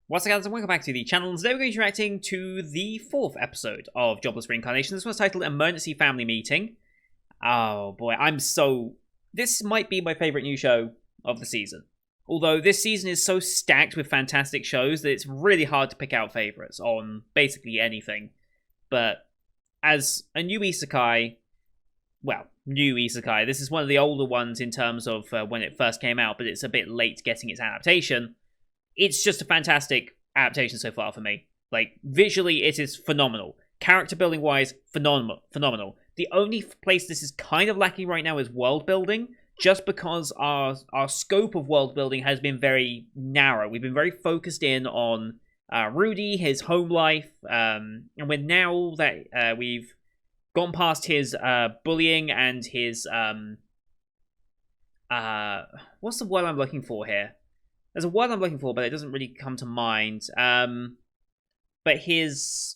What's up, guys, and welcome back to the channel. And today we're going to be reacting to the 4th episode of Jobless Reincarnation. This one's titled Emergency Family Meeting. Oh boy, this might be my favourite new show of the season. Although this season is so stacked with fantastic shows that it's really hard to pick out favourites on basically anything. But as a new Isekai, this is one of the older ones in terms of when it first came out, but it's a bit late getting its adaptation. It's just a fantastic adaptation so far for me. Like, visually, it is phenomenal. Character building wise, phenomenal. The only place this is kind of lacking right now is world building, just because our scope of world building has been very narrow. We've been very focused in on Rudy, his home life, and now that we've gone past his bullying and his what's the word I'm looking for here? There's a word I'm looking for, but it doesn't really come to mind. But his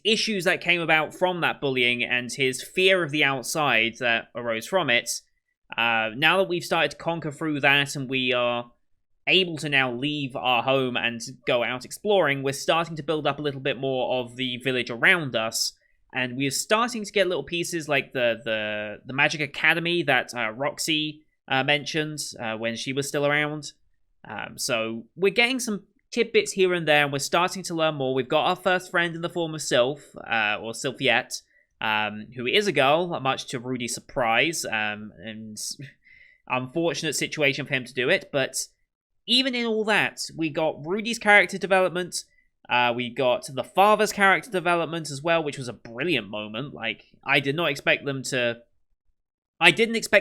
issues that came about from that bullying and his fear of the outside that arose from it, now that we've started to conquer through that and we are able to now leave our home and go out exploring, we're starting to build up a little bit more of the village around us. And we're starting to get little pieces like the Magic Academy that Roxy mentioned when she was still around. So we're getting some tidbits here and there, and we're starting to learn more. We've got our first friend in the form of Sylph, or Sylphiette, who is a girl, much to Rudy's surprise, and unfortunate situation for him to do it. But even in all that, we got Rudy's character development. We got the father's character development as well, which was a brilliant moment. Like, I didn't expect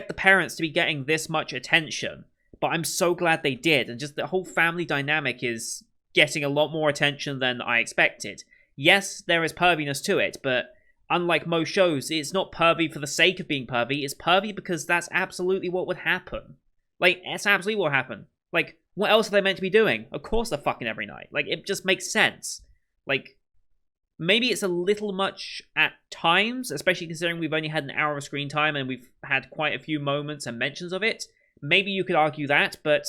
the parents to be getting this much attention, but I'm so glad they did, and just the whole family dynamic is getting a lot more attention than I expected. Yes, there is perviness to it, but unlike most shows, it's not pervy for the sake of being pervy, it's pervy because that's absolutely what would happen. Like, that's absolutely what happened. Like, what else are they meant to be doing? Of course they're fucking every night. Like, it just makes sense. Like, maybe it's a little much at times, especially considering we've only had an hour of screen time and we've had quite a few moments and mentions of it. Maybe you could argue that, but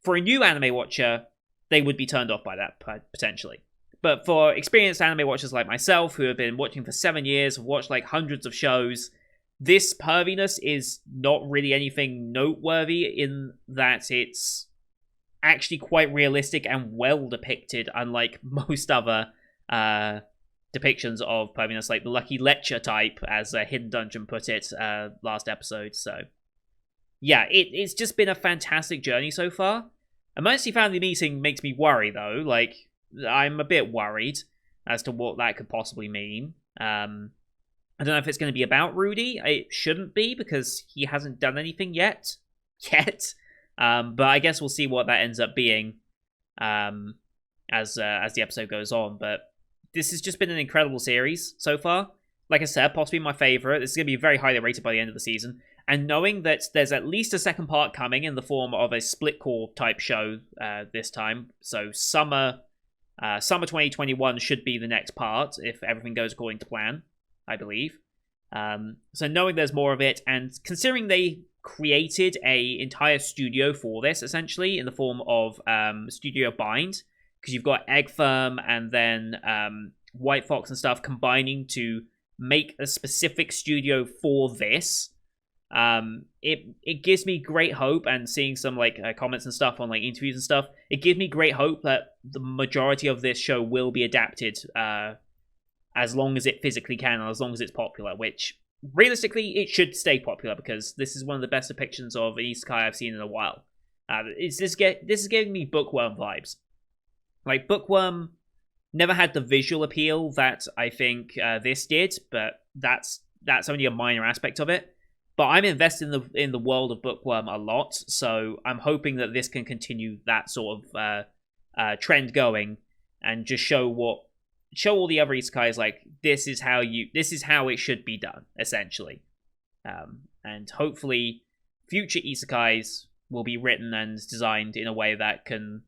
for a new anime watcher, they would be turned off by that, potentially. But for experienced anime watchers like myself, who have been watching for 7 years, have watched like hundreds of shows, this perviness is not really anything noteworthy in that it's actually quite realistic and well depicted, unlike most other depictions of perviness, like the Lucky Lecture type, as Hidden Dungeon put it last episode. So yeah, it's just been a fantastic journey so far. Emergency Family Meeting makes me worry, though. Like, I'm a bit worried as to what that could possibly mean. I don't know if it's going to be about Rudy. It shouldn't be, because he hasn't done anything yet. But I guess we'll see what that ends up being as the episode goes on. But this has just been an incredible series so far. Like I said, possibly my favourite. This is going to be very highly rated by the end of the season. And knowing that there's at least a second part coming in the form of a split core type show this time. So summer 2021 should be the next part, if everything goes according to plan, I believe. So knowing there's more of it, and considering they created a entire studio for this, essentially, in the form of Studio Bind, because you've got Egg Firm and then White Fox and stuff combining to make a specific studio for this. It gives me great hope, and seeing some like comments and stuff on like interviews and stuff, it gives me great hope that the majority of this show will be adapted as long as it physically can, and as long as it's popular, which realistically it should stay popular, because this is one of the best depictions of an isekai I've seen in a while. This is giving me Bookworm vibes. Like, Bookworm never had the visual appeal that I think this did, but that's only a minor aspect of it. But I'm invested in the world of Bookworm a lot, so I'm hoping that this can continue that sort of trend going, and just show all the other isekais like this is how it should be done, essentially. And hopefully future isekais will be written and designed in a way that can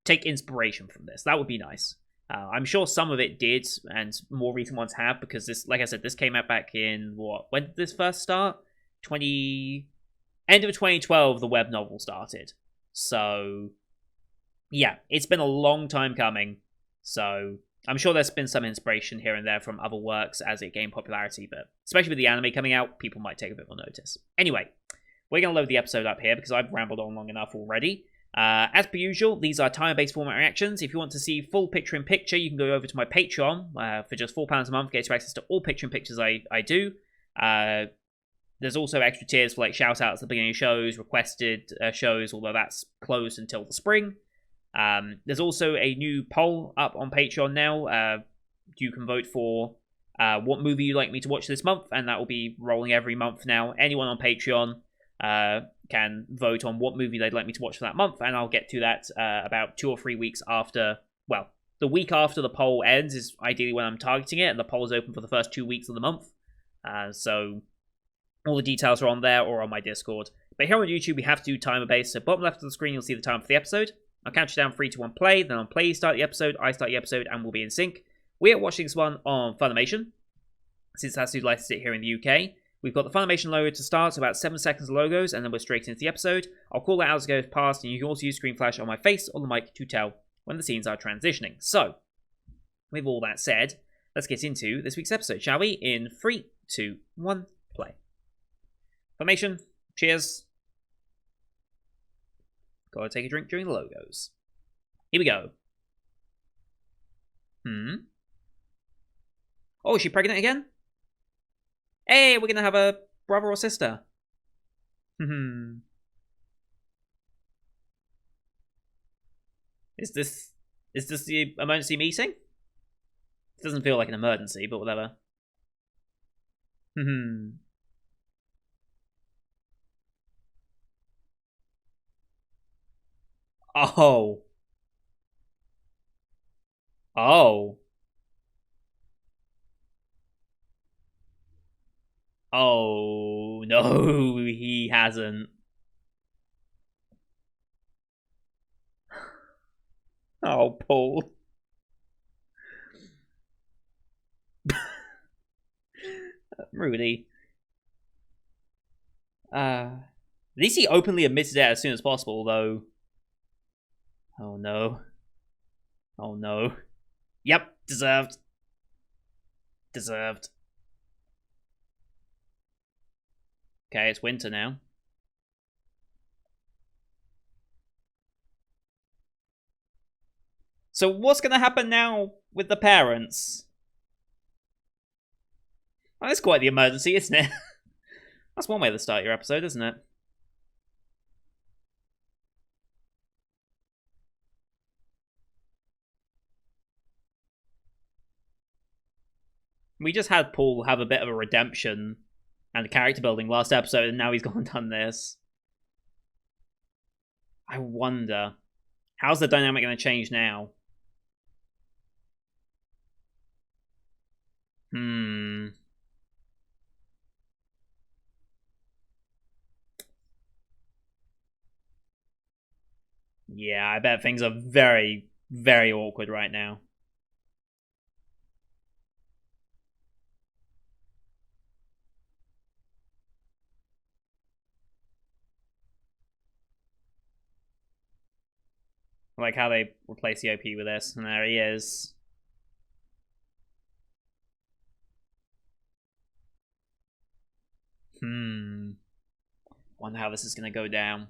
take inspiration from this. That would be nice. I'm sure some of it did, and more recent ones have, because this, like I said, this came out back in when did this first start? End of 2012, the web novel started. So yeah, it's been a long time coming. So I'm sure there's been some inspiration here and there from other works as it gained popularity, but especially with the anime coming out, people might take a bit more notice. Anyway, we're going to load the episode up here because I've rambled on long enough already. As per usual, these are time-based format reactions. If you want to see full picture-in-picture, you can go over to my Patreon. For just £4 a month, get you access to all picture-in-pictures I do. There's also extra tiers for like shout-outs at the beginning of shows, requested shows, although that's closed until the spring. There's also a new poll up on Patreon now. You can vote for what movie you'd like me to watch this month, and that will be rolling every month now. Anyone on Patreon can vote on what movie they'd like me to watch for that month, and I'll get to that about 2 or 3 weeks after, well, the week after the poll ends is ideally when I'm targeting it, and the poll is open for the first 2 weeks of the month. So all the details are on there or on my Discord. But here on YouTube, we have to do timer-based, so bottom left of the screen, you'll see the time for the episode. I'll count you down 3, 2, 1, play, then on play, you start the episode, I start the episode, and we'll be in sync. We are watching this one on Funimation, since that's who's licensed it here in the UK. We've got the Funimation logo to start, so about 7 seconds of logos, and then we're straight into the episode. I'll call that out as it goes past, and you can also use screen flash on my face or the mic to tell when the scenes are transitioning. So, with all that said, let's get into this week's episode, shall we? In 3, 2, 1, play. Funimation, cheers. Gotta take a drink during the logos. Here we go. Oh, is she pregnant again? Hey, we're gonna have a brother or sister. Is this the emergency meeting? It doesn't feel like an emergency, but whatever. Oh. Oh. Oh, no, he hasn't. Oh, Paul. Rudy. At least he openly admitted it as soon as possible, though. Oh, no. Oh, no. Yep, deserved. Deserved. Okay, it's winter now. So what's going to happen now with the parents? Well, that's quite the emergency, isn't it? That's one way to start your episode, isn't it? We just had Paul have a bit of a redemption and character building last episode, and now he's gone and done this. I wonder, how's the dynamic going to change now? Yeah, I bet things are very, very awkward right now. I like how they replace the OP with this, and there he is. Wonder how this is going to go down.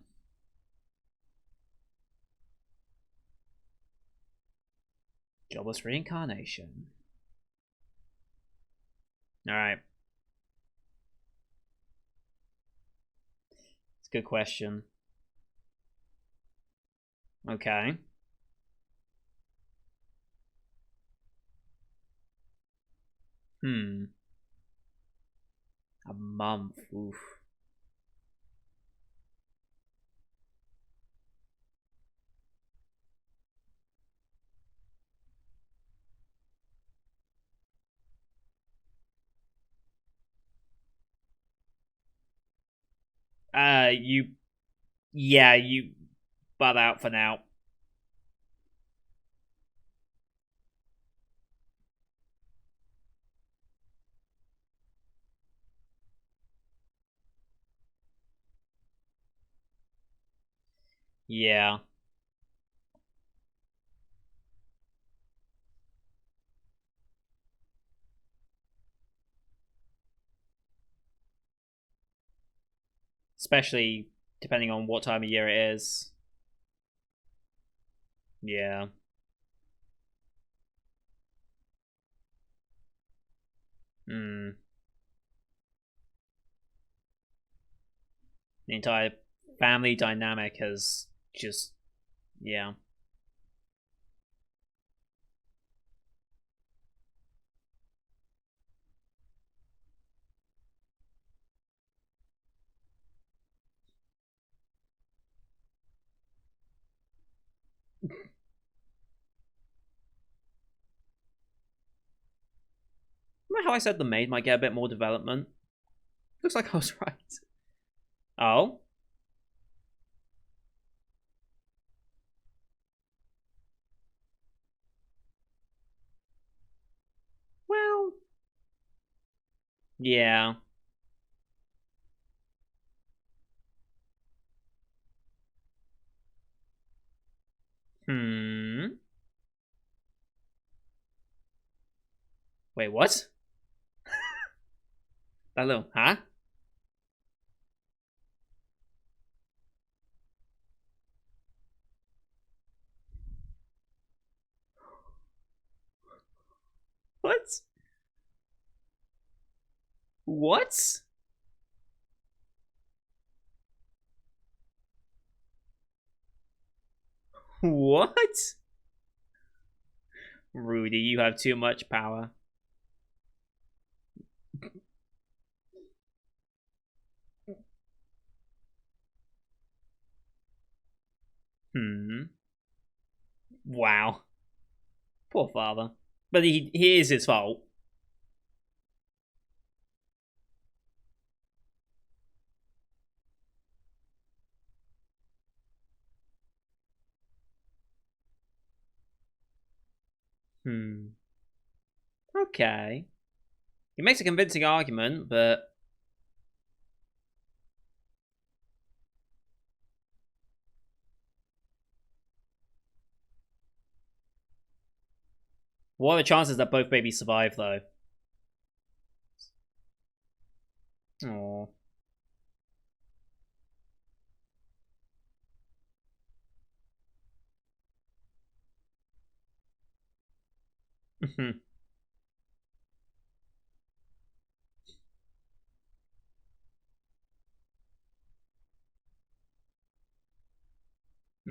Jobless Reincarnation. Alright. It's a good question. Okay. A month. Oof. You butt out for now. Yeah. especially depending on what time of year it is. Yeah. Hmm. The entire family dynamic has just, yeah. Remember how I said the maid might get a bit more development? Looks like I was right. Oh? Well, yeah. Hmm. Wait, what? That little, huh? What? What? What? Rudy, you have too much power. Hmm. Wow. Poor father. But he is his fault. Hmm. Okay. He makes a convincing argument, but what are the chances that both babies survive, though? Oh.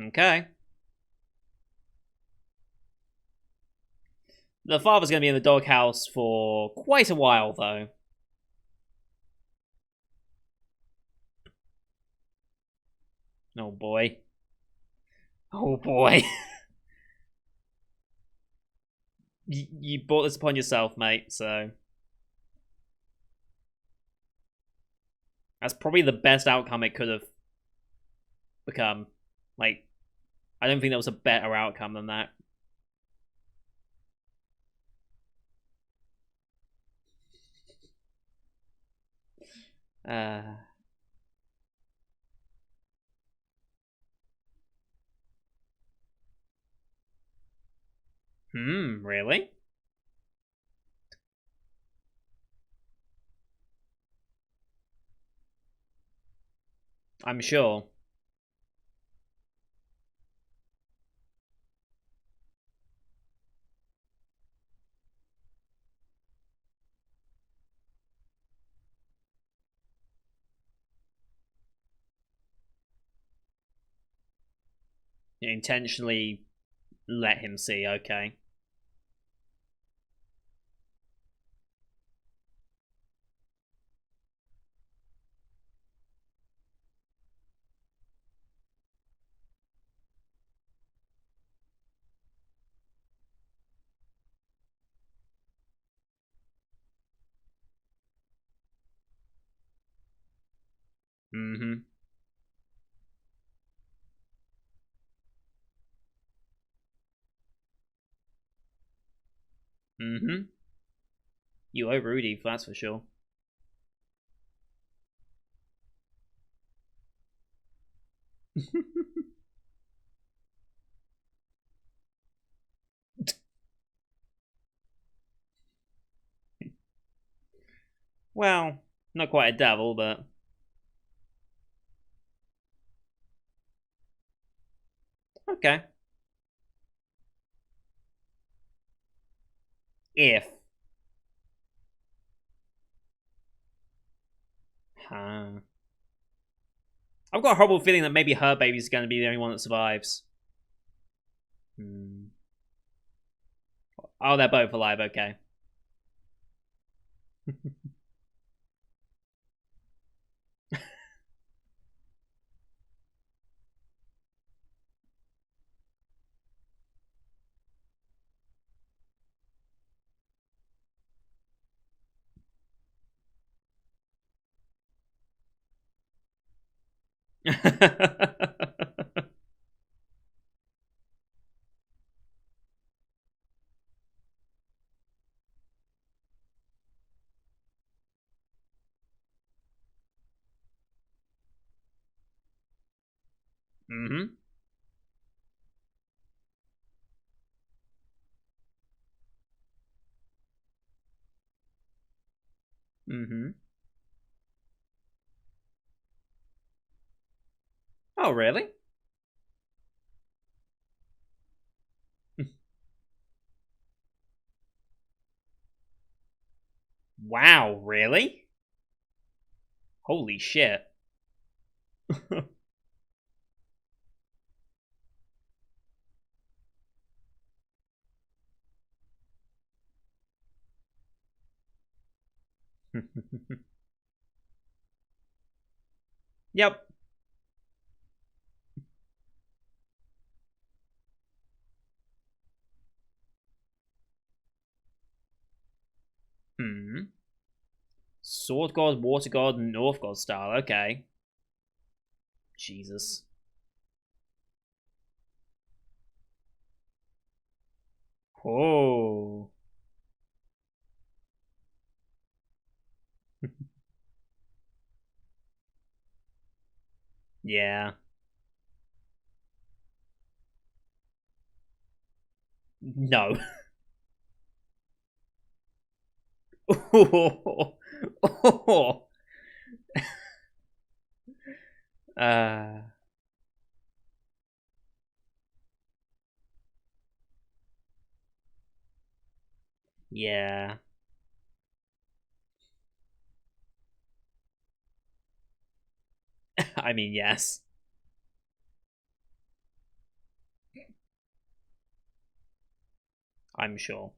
Okay. The father's going to be in the doghouse for quite a while, though. Oh boy. Oh boy. You brought this upon yourself, mate, so. That's probably the best outcome it could have become. Like, I don't think there was a better outcome than that. Uh. Really? I'm sure. You intentionally let him see, okay. Mm hmm. Mm hmm. You owe Rudy, that's for sure. Well, not quite a devil, but. Okay. If. Huh. I've got a horrible feeling that maybe her baby's going to be the only one that survives. Hmm. Oh, they're both alive. Okay. Mm-hmm. Mm-hmm. Oh, really? Wow, really? Holy shit. Yep. Hmm. Sword God, Water God, North God style. Okay. Jesus. Oh. Yeah. No. uh, yeah. I mean, yes. I'm sure.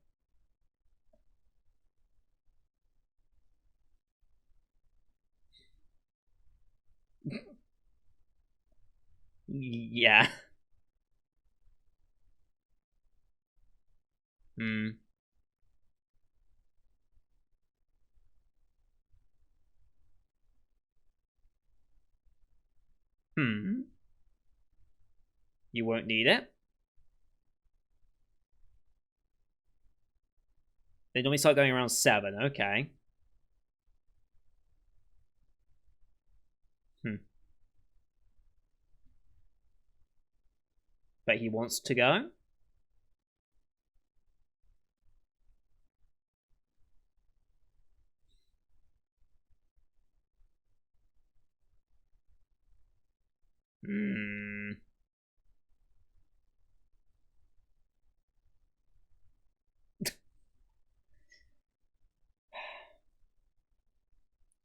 Yeah. Hmm. Hmm. You won't need it. They normally start going around 7. Okay. Hmm. But he wants to go? Hmm.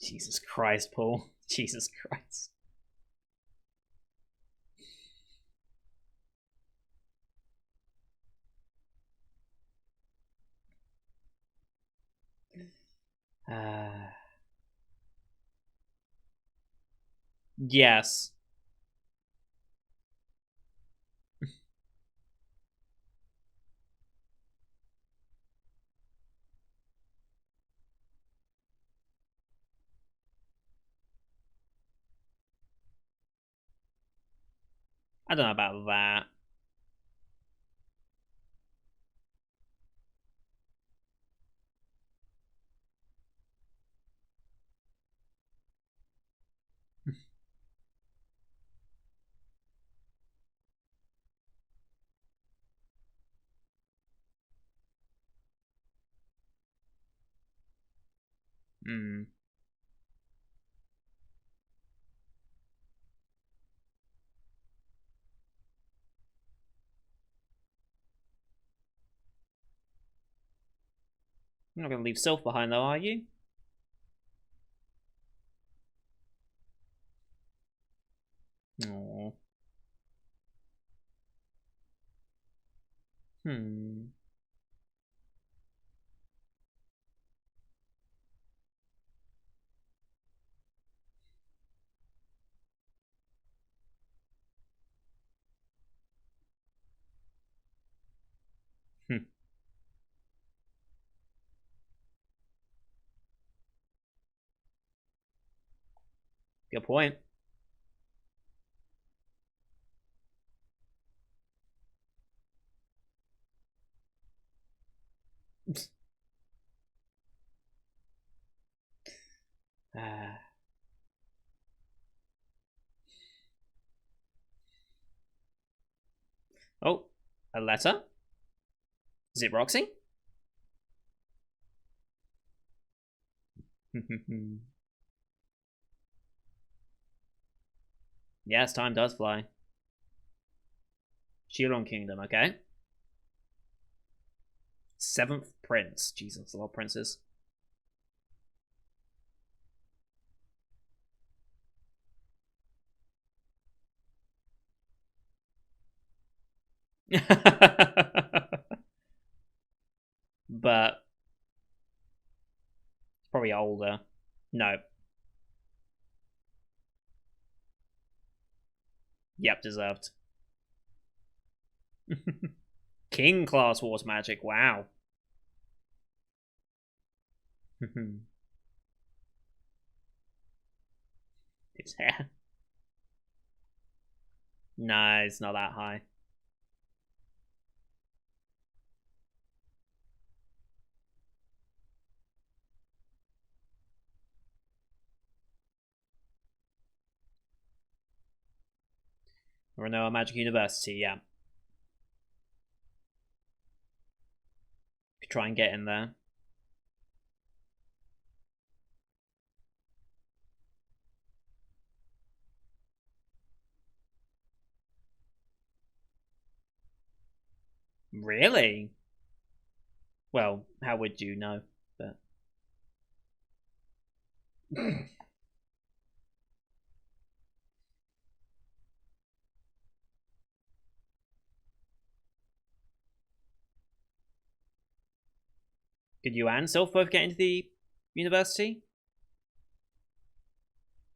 Jesus Christ, Paul. Jesus Christ. Uh, yes. I don't know about that. Hmm. You're not going to leave Sylph behind, though, are you? Aww. Hmm. Hmm. Good point. Oh, a letter? Is it Roxy? Yes, time does fly. Shiron Kingdom, okay. Seventh Prince. Jesus, a lot of princes. But it's probably older. No. Yep, deserved. King class water magic. Wow. His hair. No, it's not that high. Renoa Magic University, yeah. Could try and get in there. Really? Well, how would you know? But could you and Sylph both get into the university?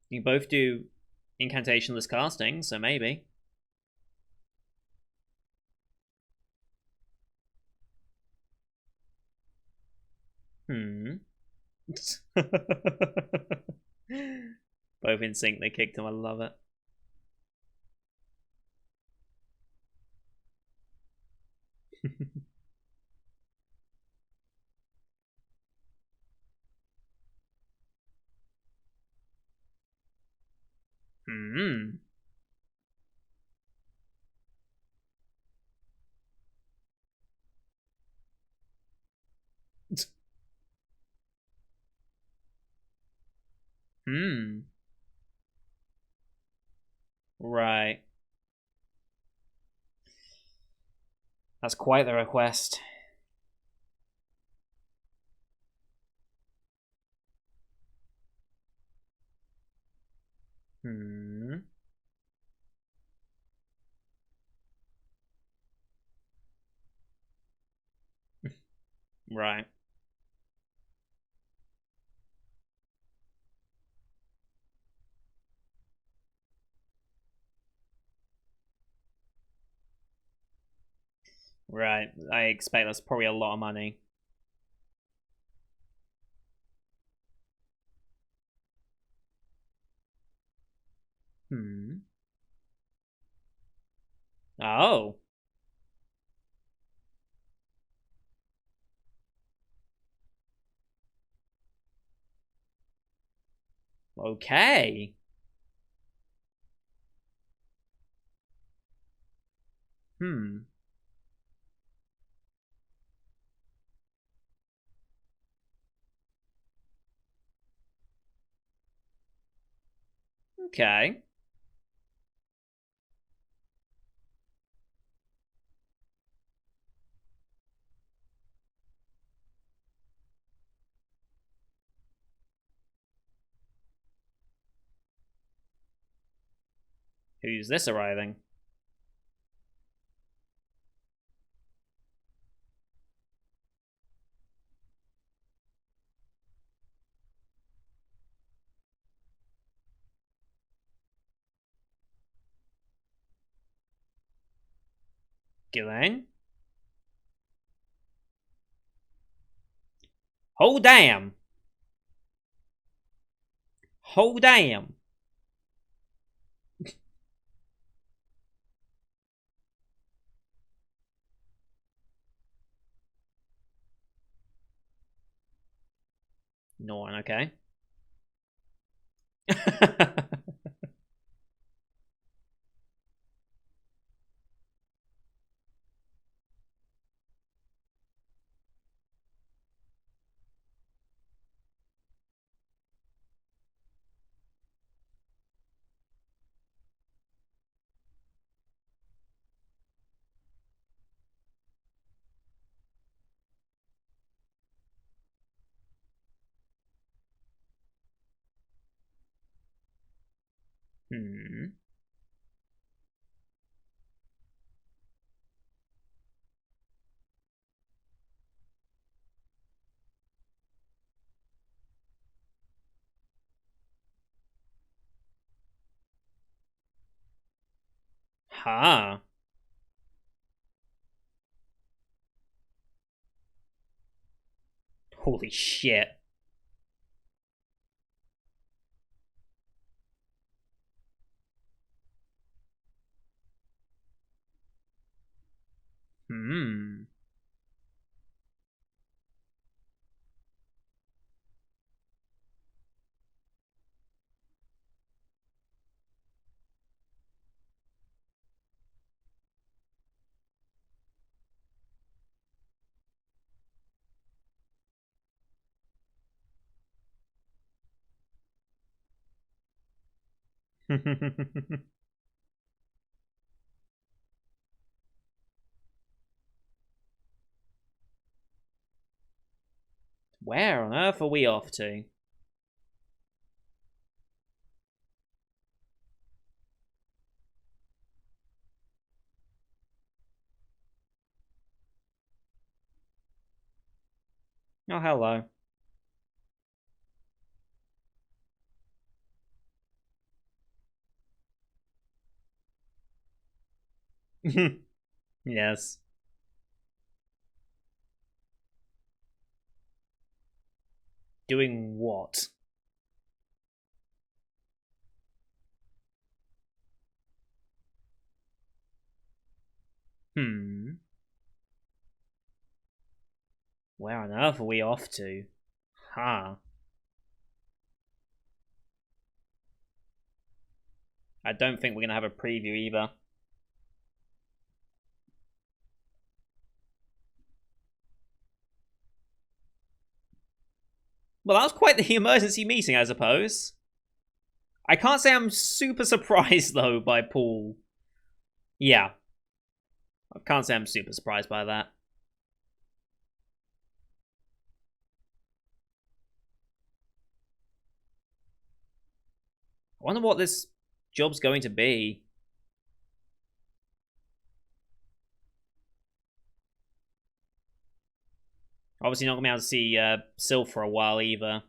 You both do incantationless casting, so maybe. Hmm. Both in sync, they kicked him. I love it. Hmm. Hmm. Right. That's quite the request. Hmm. Right. Right. I expect that's probably a lot of money. Hmm. Oh. Okay. Hmm. Okay. Who's this arriving? Gillang? Oh damn! Oh damn! Norn, okay. Hmm. Ha. Holy shit. Hmm. Where on earth are we off to? Oh, hello. Yes. Doing what? Hmm. Where on earth are we off to? Huh. I don't think we're going to have a preview either. Well, that was quite the emergency meeting, I suppose. I can't say I'm super surprised, though, by Paul. Yeah. I can't say I'm super surprised by that. I wonder what this job's going to be. Obviously not going to be able to see Sylph for a while either.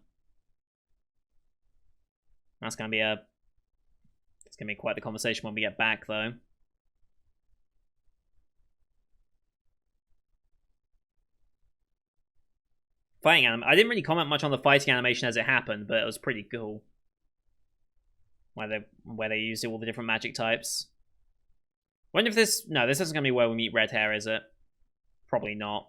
That's going to be it's going to be quite the conversation when we get back, though. Fighting anim. I didn't really comment much on the fighting animation as it happened, but it was pretty cool. Where they used all the different magic types. Wonder if this... No, this isn't going to be where we meet Red Hair, is it? Probably not.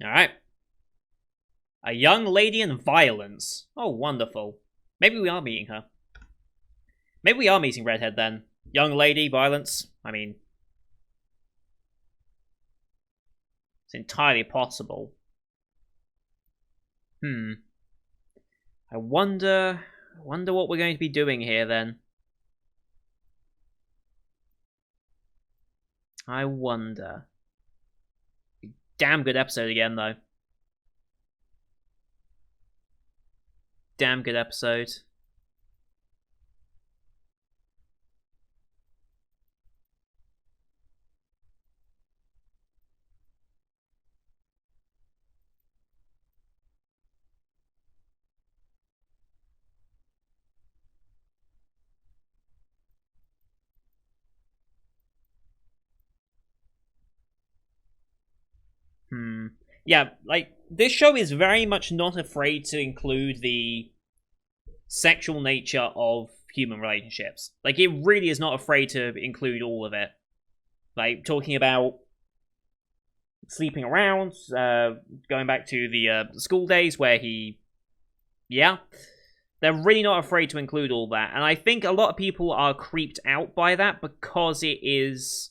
Alright. A young lady in violence. Oh, wonderful. Maybe we are meeting her. Maybe we are meeting Redhead then. Young lady, violence. I mean... It's entirely possible. I wonder I wonder what we're going to be doing here then. I wonder. Damn good episode again, though. Damn good episode. Yeah, like, this show is very much not afraid to include the sexual nature of human relationships. Like, it really is not afraid to include all of it. Like, talking about sleeping around, going back to the school days where he... Yeah. They're really not afraid to include all that. And I think a lot of people are creeped out by that because it is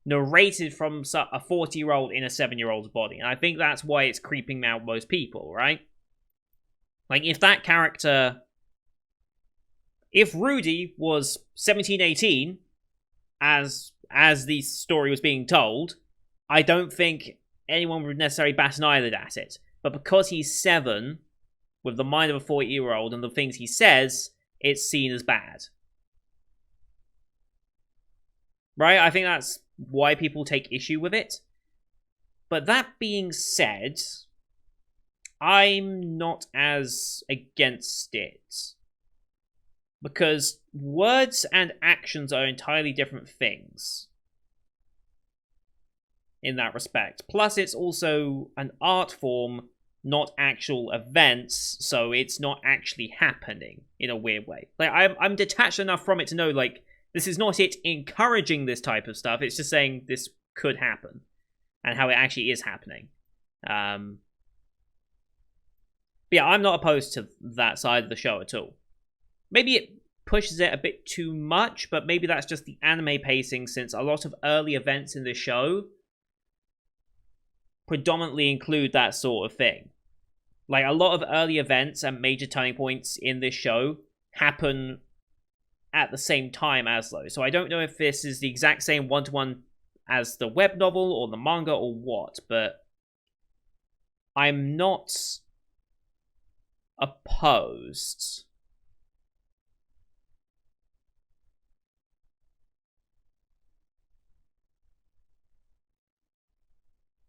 narrated from a 40-year-old in a 7-year-old's body. And I think that's why it's creeping out most people, right? Like, if that character... If Rudy was 17, 18, as the story was being told, I don't think anyone would necessarily bat an eyelid at it. But because he's 7, with the mind of a 40-year-old and the things he says, it's seen as bad. Right? I think that's why people take issue with it. But that being said, I'm not as against it. Because words and actions are entirely different things. In that respect. Plus, it's also an art form, not actual events, so it's not actually happening in a weird way. Like, I'm detached enough from it to know, like, this is not it encouraging this type of stuff, it's just saying this could happen, and how it actually is happening. But yeah, I'm not opposed to that side of the show at all. Maybe it pushes it a bit too much, but maybe that's just the anime pacing, since a lot of early events in the show predominantly include that sort of thing. Like, a lot of early events and major turning points in this show happen at the same time as those. So I don't know if this is the exact same one-to-one as the web novel or the manga or what, but I'm not opposed.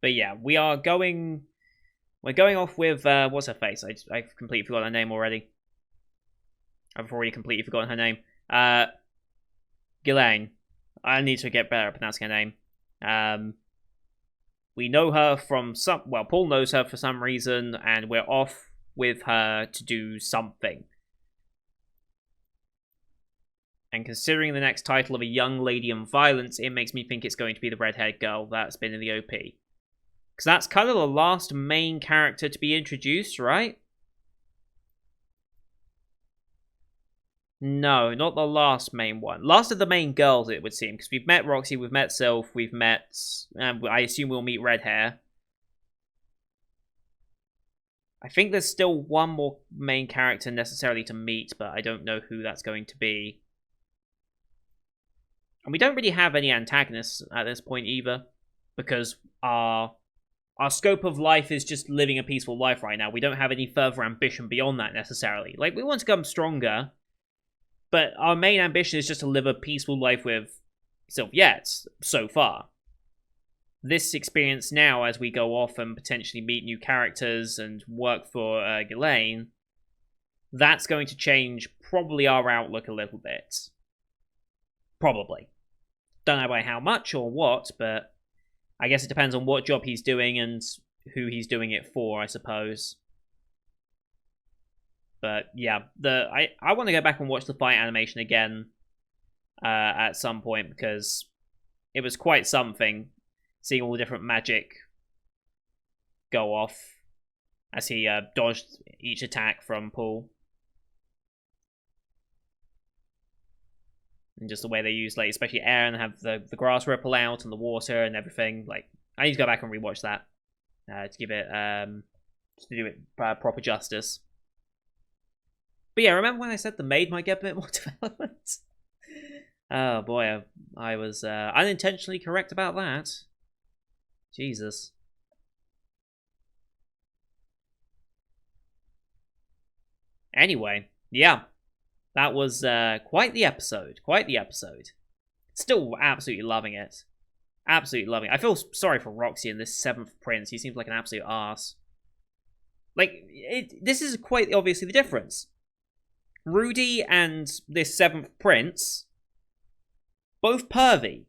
But yeah, we're going off with, what's her face? I've completely forgotten her name already. I've already completely forgotten her name. Ghislaine. I need to get better at pronouncing her name. We know her from Paul knows her for some reason, and we're off with her to do something. And considering the next title of A Young Lady in Violence, it makes me think it's going to be the red-haired girl that's been in the OP. Because that's kind of the last main character to be introduced, right? No, not the last main one. Last of the main girls, it would seem. Because we've met Roxy, we've met Sylph, we've met... I assume we'll meet Red Hair. I think there's still one more main character necessarily to meet, but I don't know who that's going to be. And we don't really have any antagonists at this point either. Because our scope of life is just living a peaceful life right now. We don't have any further ambition beyond that necessarily. Like, we want to become stronger, but our main ambition is just to live a peaceful life with Sylph Yates, so far. This experience now, as we go off and potentially meet new characters and work for Ghislaine, that's going to change probably our outlook a little bit. Probably. Don't know by how much or what, but I guess it depends on what job he's doing and who he's doing it for, I suppose. But yeah, I want to go back and watch the fight animation again at some point, because it was quite something seeing all the different magic go off as he dodged each attack from Paul. And just the way they use, like, especially air and have the grass ripple out and the water and everything. Like, I need to go back and rewatch that to give it, just to do it proper justice. But yeah, remember when I said the maid might get a bit more development? Oh boy, I was unintentionally correct about that. Jesus. Anyway, yeah, that was quite the episode. Quite the episode. Still absolutely loving it. Absolutely loving it. I feel sorry for Roxy in this 7th Prince. He seems like an absolute arse. Like, this is quite obviously the difference. Rudy and this 7th Prince, both pervy.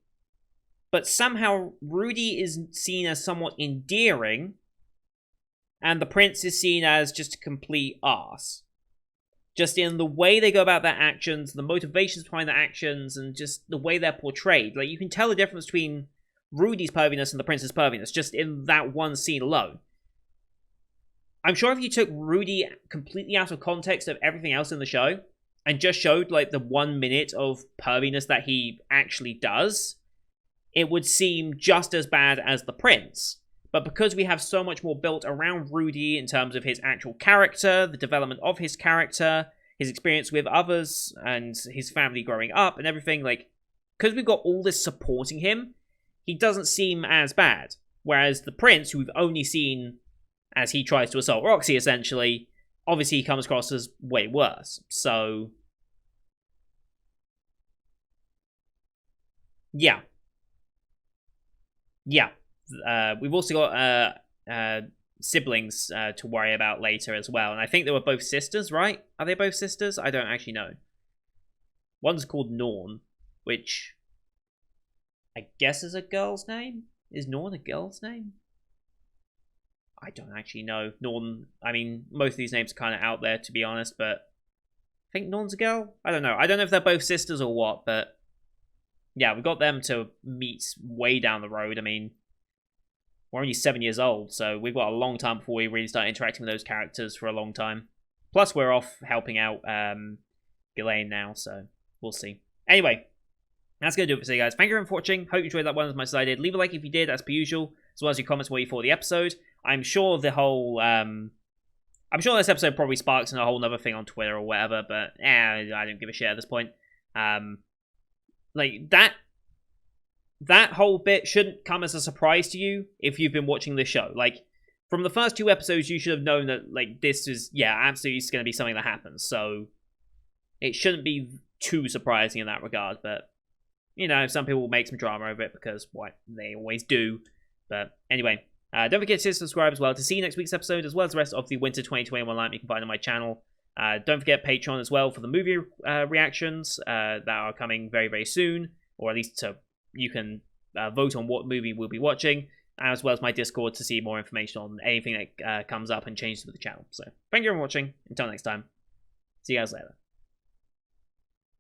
But somehow Rudy is seen as somewhat endearing, and the Prince is seen as just a complete arse. Just in the way they go about their actions, the motivations behind their actions, and just the way they're portrayed. Like, you can tell the difference between Rudy's perviness and the Prince's perviness just in that one scene alone. I'm sure if you took Rudy completely out of context of everything else in the show and just showed like the 1 minute of perviness that he actually does, it would seem just as bad as the Prince. But because we have so much more built around Rudy in terms of his actual character, the development of his character, his experience with others, and his family growing up and everything, like, because we've got all this supporting him, he doesn't seem as bad. Whereas the Prince, who we've only seen as he tries to assault Roxy, essentially, obviously he comes across as way worse. So, yeah. Yeah. We've also got siblings to worry about later as well. And I think they were both sisters, right? Are they both sisters? I don't actually know. One's called Norn, which I guess is a girl's name? Is Norn a girl's name? I don't actually know. Norn, I mean, most of these names are kind of out there, to be honest, but I think Norn's a girl? I don't know. I don't know if they're both sisters or what, but yeah, we got them to meet way down the road. I mean, we're only 7 years old, so we've got a long time before we really start interacting with those characters for a long time. Plus, we're off helping out Ghislaine now, so we'll see. Anyway, that's going to do it for today, guys. Thank you very much for watching. Hope you enjoyed that one as much as I did. Leave a like if you did, as per usual, as well as your comments what you thought of the episode. I'm sure the whole... I'm sure this episode probably sparks a whole other thing on Twitter or whatever, but I don't give a shit at this point. Like, that whole bit shouldn't come as a surprise to you if you've been watching this show. Like, from the first 2 episodes, you should have known that, like, this is, yeah, absolutely going to be something that happens. So, it shouldn't be too surprising in that regard. But, you know, some people will make some drama over it because, what, they always do. But, anyway, don't forget to subscribe as well to see next week's episode, as well as the rest of the Winter 2021 lineup you can find on my channel. Don't forget Patreon as well for the movie reactions that are coming very, very soon. Or at least you can vote on what movie we'll be watching, as well as my Discord to see more information on anything that comes up and changes with the channel. So, thank you for watching. Until next time, see you guys later.